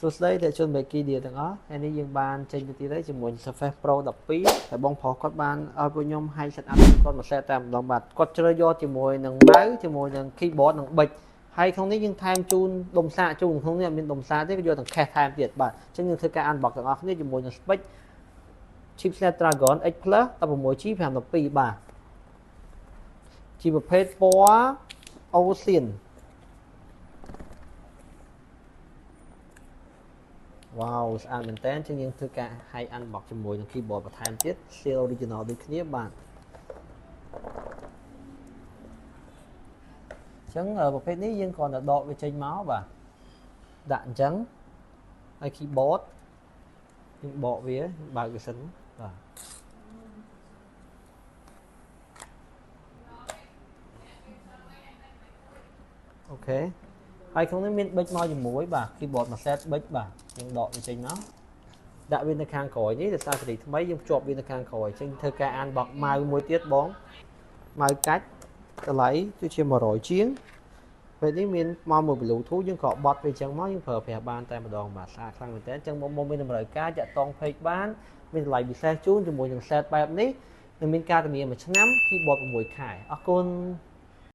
សួស្តីអ្នកជនមេគីឌីទាំងអស់ថ្ងៃនេះយើងបានចេញទៅទៀតហើយជាមួយ Surface Pro 12ហើយបងប្រុសគាត់បានឲ្យពួកខ្ញុំ high setup គាត់មក set តែម្ដងបាទគាត់ជ្រើសយកជាមួយនឹង mouse ជាមួយនឹង keyboard និង bịch ហើយក្នុងនេះយើងថែមជូនដុំសាកជូនក្នុងនេះអត់មានដុំសាកទេគឺយកទាំង case ថែមទៀតបាទអញ្ចឹងយើងធ្វើការ unbox ទាំងអស់គ្នាជាមួយនឹង spec chipset Dragon X Plus 16G 512បាទជាប្រភេទពណ៌ Ocean Wow ស្អាតមែនតើអញ្ចឹងយើងធ្វើការ high unbox ជាមួយនឹង keyboard បន្ថែមទៀត seal original ដូចគ្នាបាទអញ្ចឹងប្រភេទនេះយើងគ្រាន់តែដកវាចេញមកបាទដាក់អញ្ចឹងហើយ keyboard យើងបកវាបើកវាសិនបាទអូខេហើយក្នុងនេះមានប៊ិចមកជាមួយបាទ keyboard មួយ set ប៊ិចបាទយើងដកវាចេញមកដាក់វានៅខាងក្រោយនេះដោយសារសេរីថ្មីយើងភ្ជាប់វានៅខាងក្រោយអញ្ចឹងធ្វើការអានបកម៉ៅមួយទៀតបងម៉ៅកាច់តម្លៃគឺជា100ជាងពេលនេះមានមកមួយ Bluetooth យើងក៏បត់វាអញ្ចឹងមកយើងប្រើប្រាស់បានតែម្ដងបាទស្អាតខ្លាំងមែនតើអញ្ចឹងមកមានតម្រូវការតាក់ទង page បានមានតម្លៃពិសេសជូនជាមួយនឹង set បែបនេះនិងមានការធានា1ឆ្នាំ keyboard 6ខែអរគុណ